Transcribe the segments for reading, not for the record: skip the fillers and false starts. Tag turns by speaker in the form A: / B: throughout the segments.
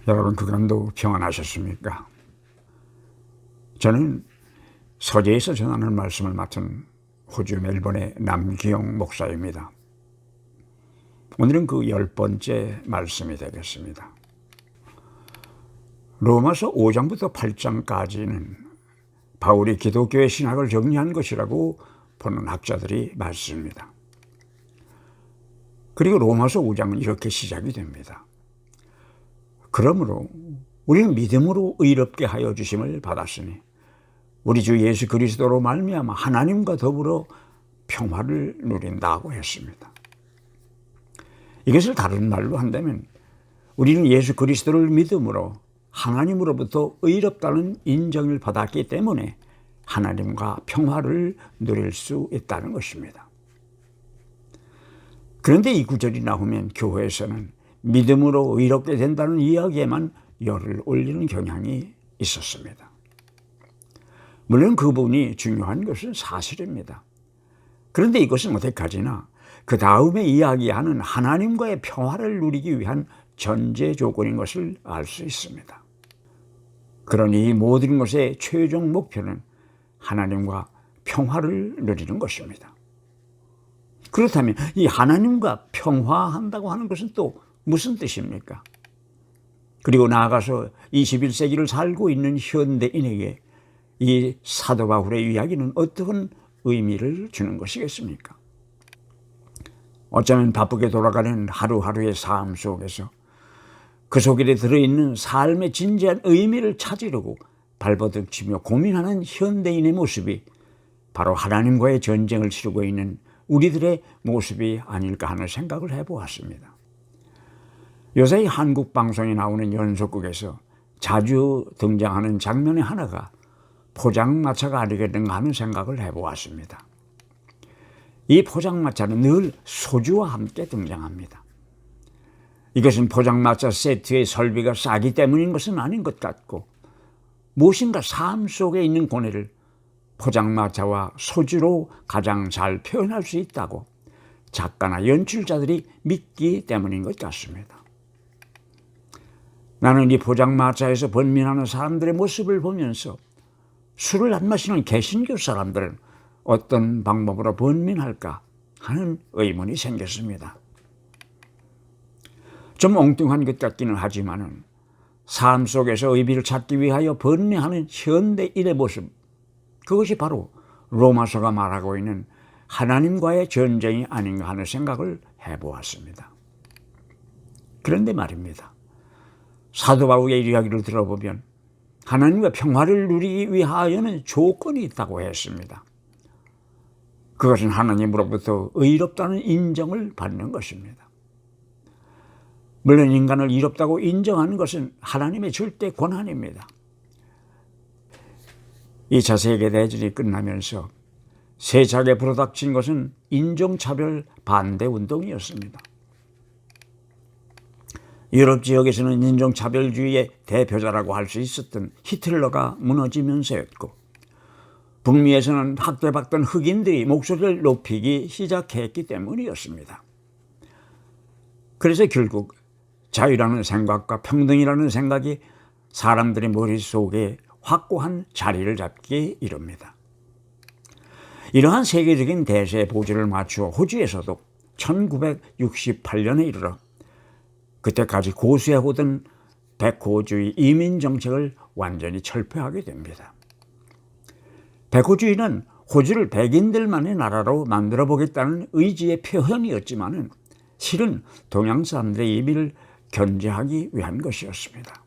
A: 여러분 그간도 평안하셨습니까? 저는 서재에서 전하는 말씀을 맡은 호주 멜번의 남기영 목사입니다. 오늘은 그 10번째 말씀이 되겠습니다. 로마서 5장부터 8장까지는 바울이 기독교의 신학을 정리한 것이라고 보는 학자들이 많습니다. 그리고 로마서 5장은 이렇게 시작이 됩니다. 그러므로 우리는 믿음으로 의롭게 하여 주심을 받았으니 우리 주 예수 그리스도로 말미암아 하나님과 더불어 평화를 누린다고 했습니다. 이것을 다른 말로 한다면 우리는 예수 그리스도를 믿음으로 하나님으로부터 의롭다는 인정을 받았기 때문에 하나님과 평화를 누릴 수 있다는 것입니다. 그런데 이 구절이 나오면 교회에서는 믿음으로 의롭게 된다는 이야기에만 열을 올리는 경향이 있었습니다. 물론 그 부분이 중요한 것은 사실입니다. 그런데 이것은 어디까지나 그 다음에 이야기하는 하나님과의 평화를 누리기 위한 전제 조건인 것을 알 수 있습니다. 그러니 이 모든 것의 최종 목표는 하나님과 평화를 누리는 것입니다. 그렇다면 이 하나님과 평화한다고 하는 것은 또 무슨 뜻입니까? 그리고 나아가서 21세기를 살고 있는 현대인에게 이 사도 바울의 이야기는 어떤 의미를 주는 것이겠습니까? 어쩌면 바쁘게 돌아가는 하루하루의 삶 속에서 그 속에 들어있는 삶의 진지한 의미를 찾으려고 발버둥치며 고민하는 현대인의 모습이 바로 하나님과의 전쟁을 치르고 있는 우리들의 모습이 아닐까 하는 생각을 해보았습니다. 요새 한국 방송에 나오는 연속극에서 자주 등장하는 장면의 하나가 포장마차가 아니겠는가 하는 생각을 해보았습니다. 이 포장마차는 늘 소주와 함께 등장합니다. 이것은 포장마차 세트의 설비가 싸기 때문인 것은 아닌 것 같고 무엇인가 삶 속에 있는 고뇌를 포장마차와 소주로 가장 잘 표현할 수 있다고 작가나 연출자들이 믿기 때문인 것 같습니다. 나는 이 포장마차에서 번민하는 사람들의 모습을 보면서 술을 안 마시는 개신교 사람들은 어떤 방법으로 번민할까 하는 의문이 생겼습니다. 좀 엉뚱한 것 같기는 하지만은 삶 속에서 의미를 찾기 위하여 번뇌하는 현대인의 모습, 그것이 바로 로마서가 말하고 있는 하나님과의 전쟁이 아닌가 하는 생각을 해보았습니다. 그런데 말입니다. 사도 바울의 이야기를 들어보면 하나님과 평화를 누리기 위하여는 조건이 있다고 했습니다. 그것은 하나님으로부터 의롭다는 인정을 받는 것입니다. 물론 인간을 의롭다고 인정하는 것은 하나님의 절대 권한입니다. 2차 세계대전이 끝나면서 세차게 불어닥친 것은 인종차별 반대 운동이었습니다. 유럽 지역에서는 인종차별주의의 대표자라고 할 수 있었던 히틀러가 무너지면서였고 북미에서는 학대받던 흑인들이 목소리를 높이기 시작했기 때문이었습니다. 그래서 결국 자유라는 생각과 평등이라는 생각이 사람들의 머릿속에 확고한 자리를 잡기 이릅니다. 이러한 세계적인 대세에 보조를 맞추어 호주에서도 1968년에 이르러 그때까지 고수해오던 백호주의 이민 정책을 완전히 철폐하게 됩니다. 백호주의는 호주를 백인들만의 나라로 만들어 보겠다는 의지의 표현이었지만은 실은 동양 사람들의 이민을 견제하기 위한 것이었습니다.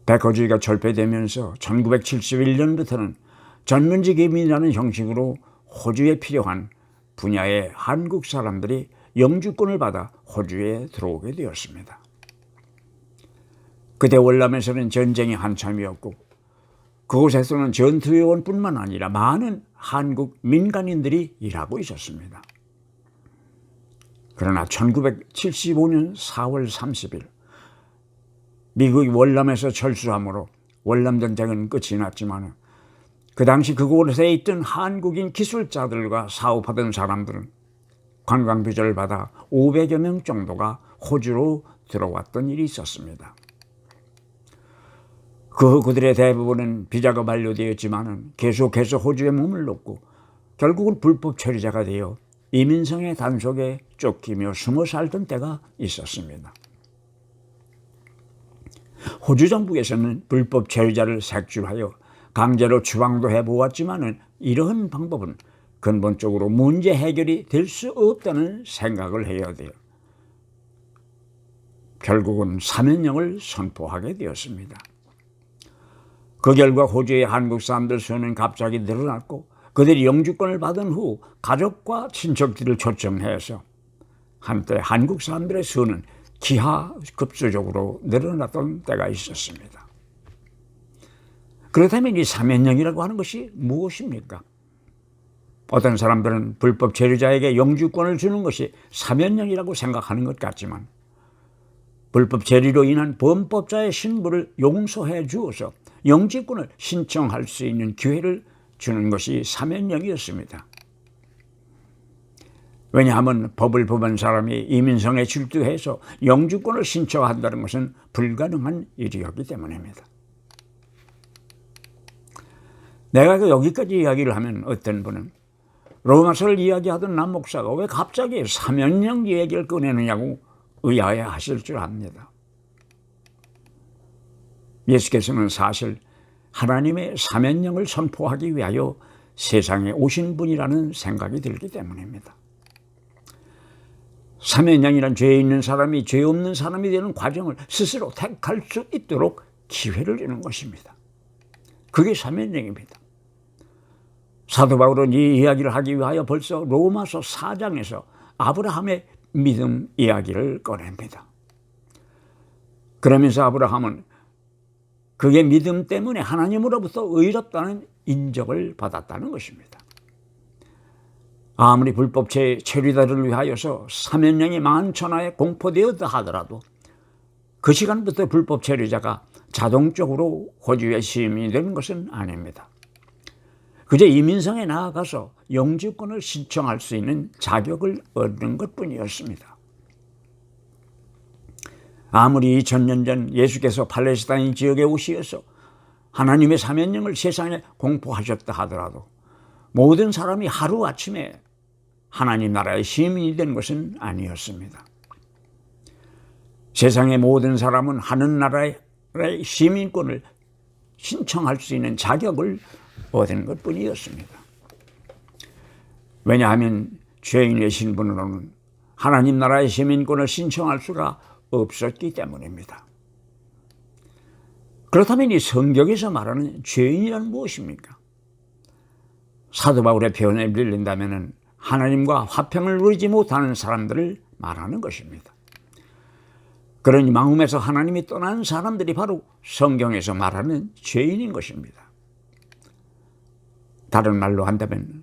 A: 백호주의가 철폐되면서 1971년부터는 전문직 이민이라는 형식으로 호주에 필요한 분야의 한국 사람들이 영주권을 받아 호주에 들어오게 되었습니다. 그때 월남에서는 전쟁이 한참이었고 그곳에서는 전투요원뿐만 아니라 많은 한국 민간인들이 일하고 있었습니다. 그러나 1975년 4월 30일 미국이 월남에서 철수함으로 월남전쟁은 끝이 났지만 그 당시 그곳에 있던 한국인 기술자들과 사업하던 사람들은 관광비자를 받아 500여 명 정도가 호주로 들어왔던 일이 있었습니다. 그 후 그들의 대부분은 비자가 만료되었지만 계속해서 호주에 몸을 놓고 결국은 불법 체류자가 되어 이민성의 단속에 쫓기며 숨어 살던 때가 있었습니다. 호주 정부에서는 불법 체류자를 색출하여 강제로 추방도 해보았지만 이러한 방법은 근본적으로 문제 해결이 될 수 없다는 생각을 해야 돼요. 결국은 사면령을 선포하게 되었습니다. 그 결과 호주의 한국 사람들 수는 갑자기 늘어났고 그들이 영주권을 받은 후 가족과 친척들을 초청해서 한때 한국 사람들의 수는 기하급수적으로 늘어났던 때가 있었습니다. 그렇다면 이 사면령이라고 하는 것이 무엇입니까? 어떤 사람들은 불법 체류자에게 영주권을 주는 것이 사면령이라고 생각하는 것 같지만 불법 체류로 인한 범법자의 신분을 용서해 주어서 영주권을 신청할 수 있는 기회를 주는 것이 사면령이었습니다. 왜냐하면 법을 범한 사람이 이민성에 출두해서 영주권을 신청한다는 것은 불가능한 일이었기 때문입니다. 내가 여기까지 이야기를 하면 어떤 분은 로마서를 이야기하던 남 목사가 왜 갑자기 사면령 얘기를 꺼내느냐고 의아해하실 줄 압니다. 예수께서는 사실 하나님의 사면령을 선포하기 위하여 세상에 오신 분이라는 생각이 들기 때문입니다. 사면령이란 죄 있는 사람이 죄 없는 사람이 되는 과정을 스스로 택할 수 있도록 기회를 주는 것입니다. 그게 사면령입니다. 사도 바울은 이 이야기를 하기 위하여 벌써 로마서 4장에서 아브라함의 믿음 이야기를 꺼냅니다. 그러면서 아브라함은 그의 믿음 때문에 하나님으로부터 의롭다는 인정을 받았다는 것입니다. 아무리 불법 체류자를 위하여서 사면령이 만천하에 공포되었다 하더라도 그 시간부터 불법 체류자가 자동적으로 호주의 시민이 되는 것은 아닙니다. 그저 이민성에 나아가서 영주권을 신청할 수 있는 자격을 얻는 것뿐이었습니다. 아무리 2000년 전 예수께서 팔레스타인 지역에 오시어서 하나님의 사면령을 세상에 공포하셨다 하더라도 모든 사람이 하루아침에 하나님 나라의 시민이 된 것은 아니었습니다. 세상의 모든 사람은 하늘나라의 시민권을 신청할 수 있는 자격을 얻은 것뿐이었습니다. 왜냐하면 죄인의 신분으로는 하나님 나라의 시민권을 신청할 수가 없었기 때문입니다. 그렇다면 이 성경에서 말하는 죄인이란 무엇입니까? 사도 바울의 표현에 빌린다면 하나님과 화평을 누리지 못하는 사람들을 말하는 것입니다. 그러니 마음에서 하나님이 떠난 사람들이 바로 성경에서 말하는 죄인인 것입니다. 다른 말로 한다면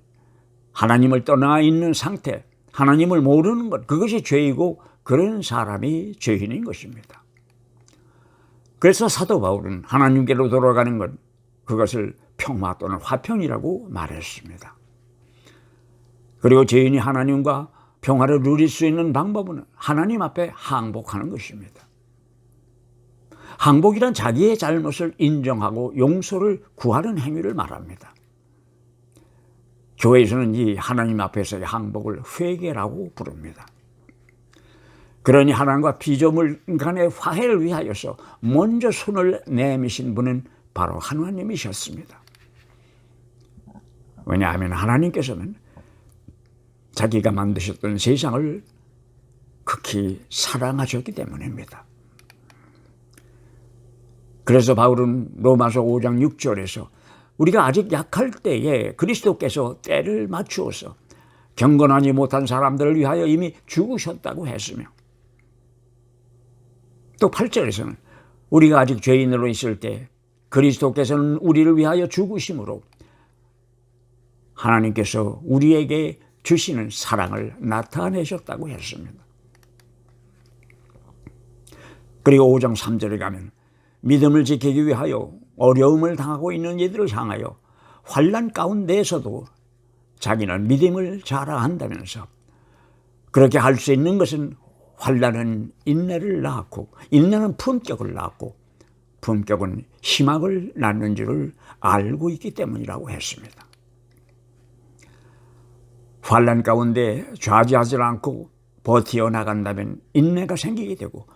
A: 하나님을 떠나 있는 상태, 하나님을 모르는 것, 그것이 죄이고 그런 사람이 죄인인 것입니다. 그래서 사도 바울은 하나님께로 돌아가는 것, 그것을 평화 또는 화평이라고 말했습니다. 그리고 죄인이 하나님과 평화를 누릴 수 있는 방법은 하나님 앞에 항복하는 것입니다. 항복이란 자기의 잘못을 인정하고 용서를 구하는 행위를 말합니다. 교회에서는 이 하나님 앞에서의 항복을 회개라고 부릅니다. 그러니 하나님과 피조물 간의 화해를 위하여서 먼저 손을 내미신 분은 바로 하나님이셨습니다. 왜냐하면 하나님께서는 자기가 만드셨던 세상을 극히 사랑하셨기 때문입니다. 그래서 바울은 로마서 5장 6절에서 우리가 아직 약할 때에 그리스도께서 때를 맞추어서 경건하지 못한 사람들을 위하여 이미 죽으셨다고 했으며, 또 8절에서는 우리가 아직 죄인으로 있을 때 그리스도께서는 우리를 위하여 죽으심으로 하나님께서 우리에게 주시는 사랑을 나타내셨다고 했습니다. 그리고 5장 3절에 가면 믿음을 지키기 위하여 어려움을 당하고 있는 이들을 향하여 환난 가운데에서도 자기는 믿음을 자랑한다면서 그렇게 할 수 있는 것은 환난은 인내를 낳고 인내는 품격을 낳고 품격은 희망을 낳는 줄을 알고 있기 때문이라고 했습니다. 환난 가운데 좌지하지 않고 버티어 나간다면 인내가 생기게 되고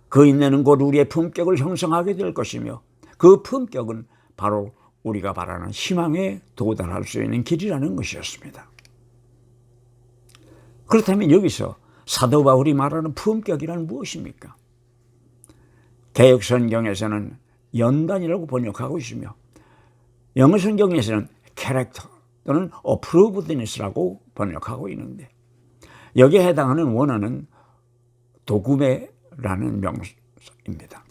A: 그 인내는 곧 우리의 품격을 형성하게 될 것이며 그 품격은 바로 우리가 바라는 희망에 도달할 수 있는 길이라는 것이었습니다. 그렇다면 여기서 사도 바울이 말하는 품격이란 무엇입니까? 개역 성경에서는 연단이라고 번역하고 있으며 영어 성경에서는 캐릭터 또는 어프로브드니스라고 번역하고 있는데 여기에 해당하는 원어는 도구매라는 명사입니다.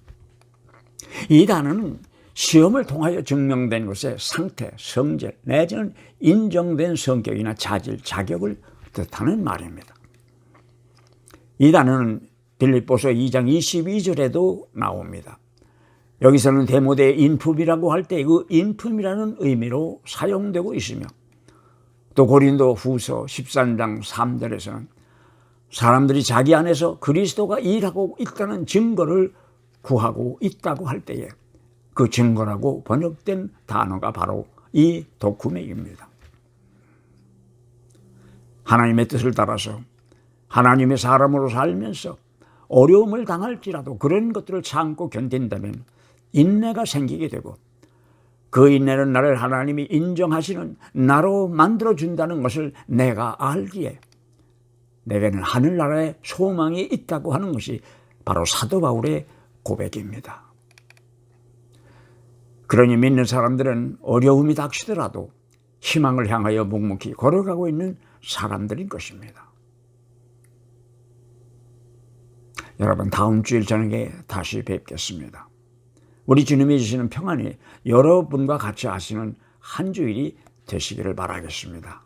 A: 이 단어는 시험을 통하여 증명된 것의 상태, 성질 내지는 인정된 성격이나 자질, 자격을 뜻하는 말입니다. 이 단어는 빌립보서 2장 22절에도 나옵니다. 여기서는 데모데의 인품이라고 할 때 그 인품이라는 의미로 사용되고 있으며 또 고린도 후서 13장 3절에서는 사람들이 자기 안에서 그리스도가 일하고 있다는 증거를 구하고 있다고 할 때에 그 증거라고 번역된 단어가 바로 이 도쿠메입니다. 하나님의 뜻을 따라서 하나님의 사람으로 살면서 어려움을 당할지라도 그런 것들을 참고 견딘다면 인내가 생기게 되고 그 인내는 나를 하나님이 인정하시는 나로 만들어준다는 것을 내가 알기에 내게는 하늘나라의 소망이 있다고 하는 것이 바로 사도 바울의 고백입니다. 그러니 믿는 사람들은 어려움이 닥치더라도 희망을 향하여 묵묵히 걸어가고 있는 사람들인 것입니다. 여러분, 다음 주일 저녁에 다시 뵙겠습니다. 우리 주님이 주시는 평안이 여러분과 같이 하시는 한 주일이 되시기를 바라겠습니다.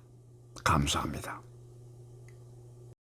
A: 감사합니다.